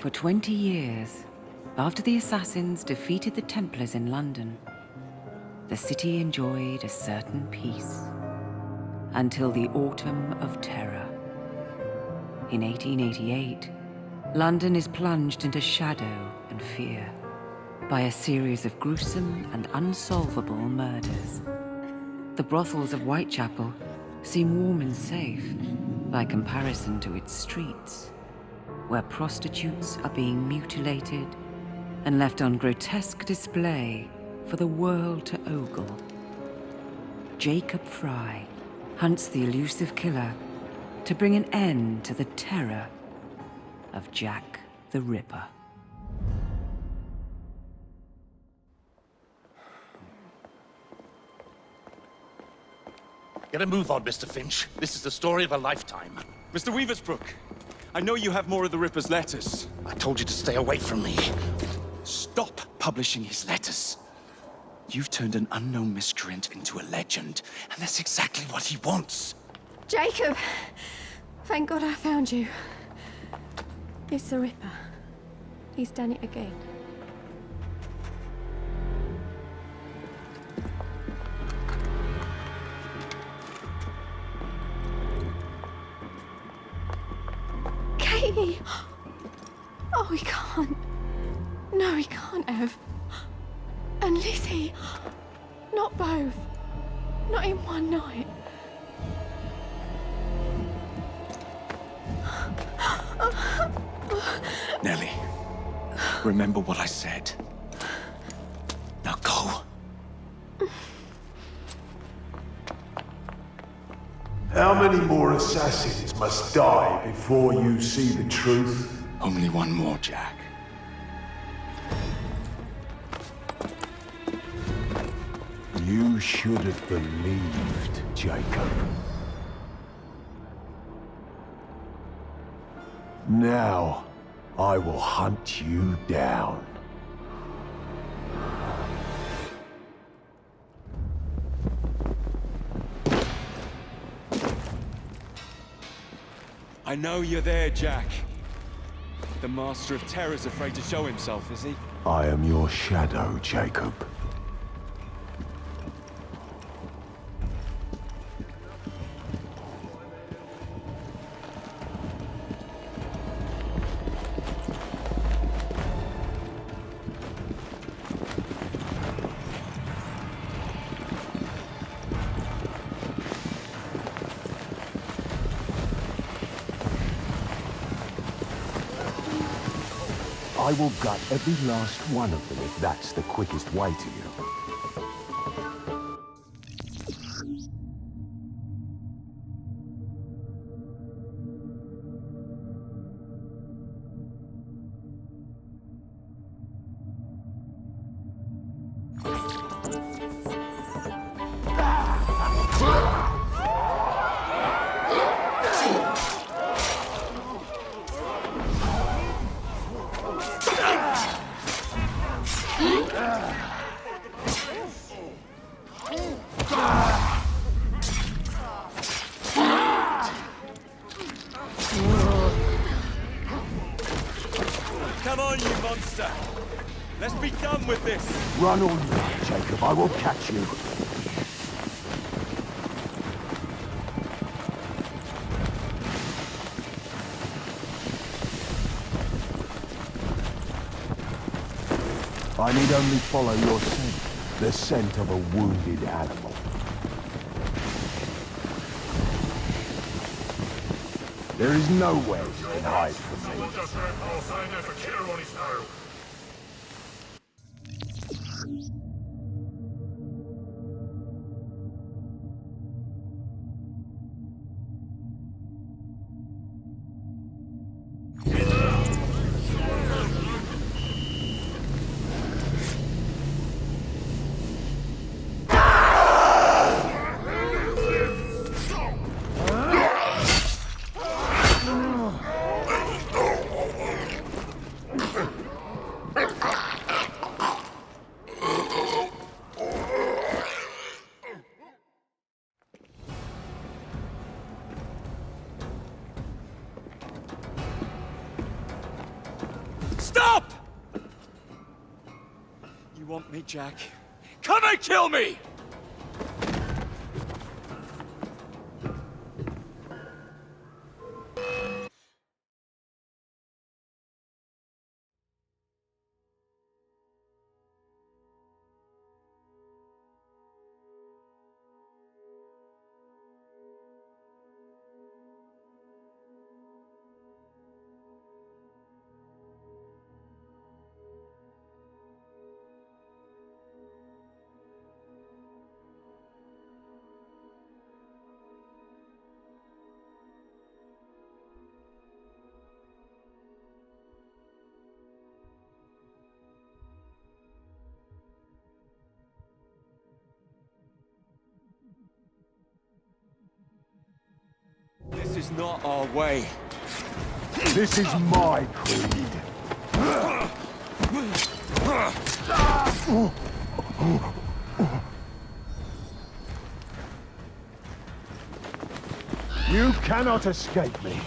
For 20 years, after the Assassins defeated the Templars in London, the city enjoyed a certain peace. Until the Autumn of Terror. In 1888, London is plunged into shadow and fear by a series of gruesome and unsolvable murders. The brothels of Whitechapel seem warm and safe by comparison to its streets, where prostitutes are being mutilated and left on grotesque display for the world to ogle. Jacob Fry hunts the elusive killer to bring an end to the terror of Jack the Ripper. Get a move on, Mr. Finch. This is the story of a lifetime. Mr. Weaversbrook, I know you have more of the Ripper's letters. I told you to stay away from me. Stop publishing his letters. You've turned an unknown miscreant into a legend, and that's exactly what he wants. Jacob! Thank God I found you. It's the Ripper. He's done it again. Katie! Oh, he can't. No, he can't have. And Lizzie. Not both. Not in one night. Nellie, remember what I said. Now go. How many more assassins must die before you see the truth? Only one more, Jack. You should have believed, Jacob. Now, I will hunt you down. I know you're there, Jack. The Master of Terror's afraid to show himself, is he? I am your shadow, Jacob. I will gut every last one of them if that's the quickest way to you. Come on, you monster! Let's be done with this! Run all you want, Jacob. I will catch you. I need only follow your scent. The scent of a wounded animal. There is nowhere you can hide from me. Stop! You want me, Jack? Come and kill me! This is not our way. This is my creed. You cannot escape me.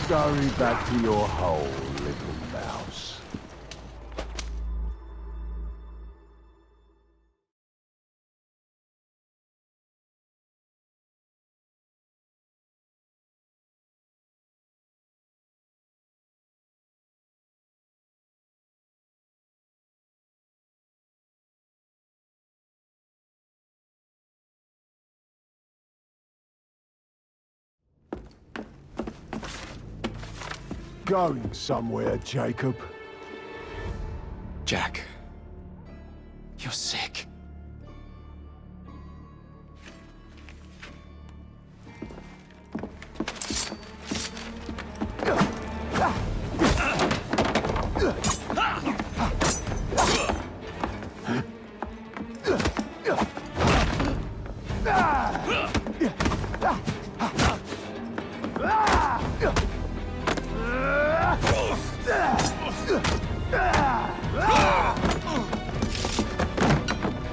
Scurry back to your hole, little mouse. Going somewhere, Jacob. Jack, you're sick.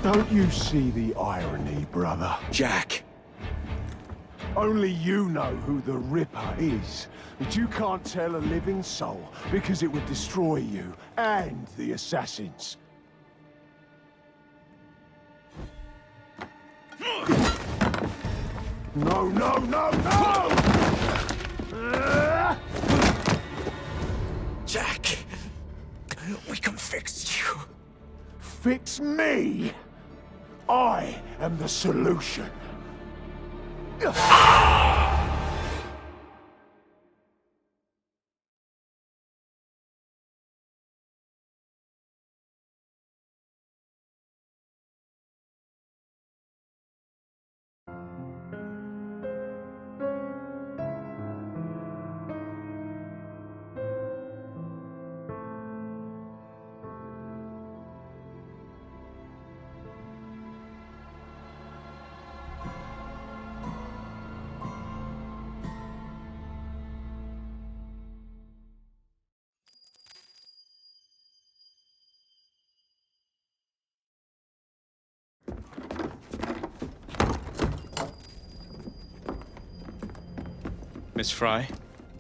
Don't you see the irony, brother? Jack. Only you know who the Ripper is. But you can't tell a living soul because it would destroy you and the assassins. No, no, no, no! Jack. We can fix you. Fix me? I am the solution. Miss Fry?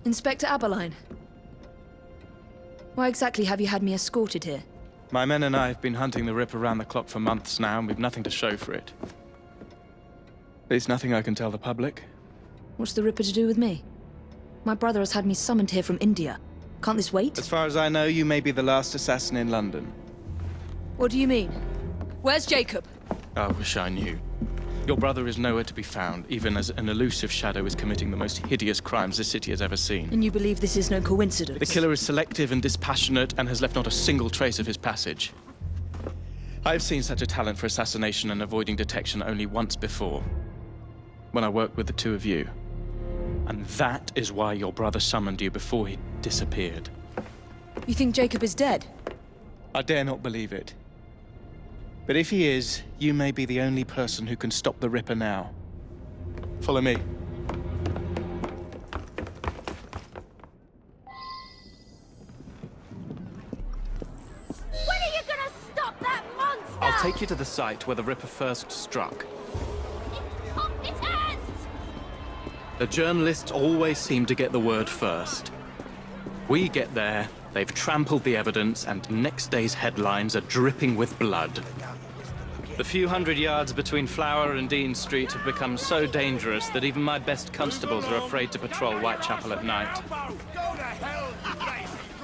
Inspector Aberline. Why exactly have you had me escorted here? My men and I have been hunting the Ripper around the clock for months now, and we've nothing to show for it. There's nothing I can tell the public. What's the Ripper to do with me? My brother has had me summoned here from India. Can't this wait? As far as I know, you may be the last assassin in London. What do you mean? Where's Jacob? I wish I knew. Your brother is nowhere to be found, even as an elusive shadow is committing the most hideous crimes this city has ever seen. And you believe this is no coincidence? The killer is selective and dispassionate and has left not a single trace of his passage. I've seen such a talent for assassination and avoiding detection only once before, when I worked with the two of you. And that is why your brother summoned you before he disappeared. You think Jacob is dead? I dare not believe it. But if he is, you may be the only person who can stop the Ripper now. Follow me. When are you gonna stop that monster? I'll take you to the site where the Ripper first struck. Its hands! The journalists always seem to get the word first. We get there, they've trampled the evidence, and next day's headlines are dripping with blood. The few hundred yards between Flower and Dean Street have become so dangerous that even my best constables are afraid to patrol Whitechapel at night.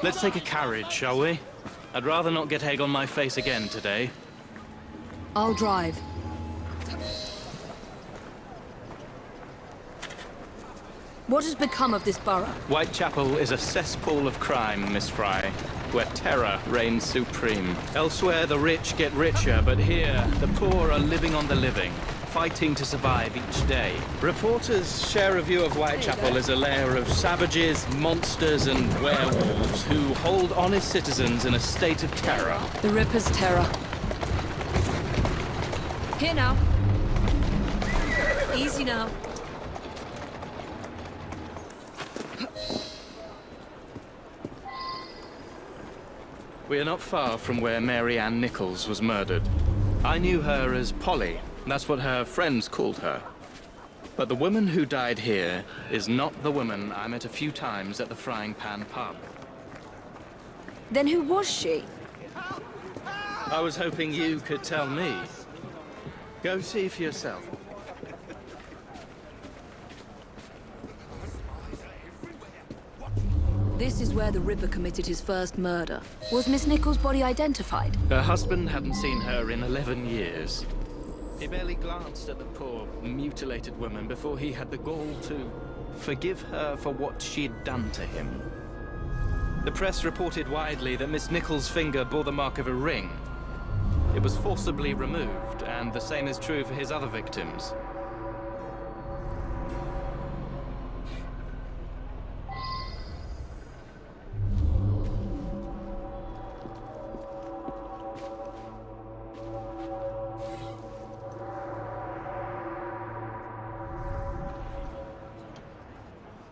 Let's take a carriage, shall we? I'd rather not get egg on my face again today. I'll drive. What has become of this borough? Whitechapel is a cesspool of crime, Miss Fry, where terror reigns supreme. Elsewhere, the rich get richer, but here, the poor are living on the living, fighting to survive each day. Reporters share a view of Whitechapel as a lair of savages, monsters, and werewolves who hold honest citizens in a state of terror. The Ripper's terror. Here now. Easy now. We are not far from where Mary Ann Nichols was murdered. I knew her as Polly. That's what her friends called her. But the woman who died here is not the woman I met a few times at the Frying Pan pub. Then who was she? I was hoping you could tell me. Go see for yourself. This is where the Ripper committed his first murder. Was Miss Nichols' body identified? Her husband hadn't seen her in 11 years. He barely glanced at the poor, mutilated woman before he had the gall to forgive her for what she'd done to him. The press reported widely that Miss Nichols' finger bore the mark of a ring. It was forcibly removed, and the same is true for his other victims.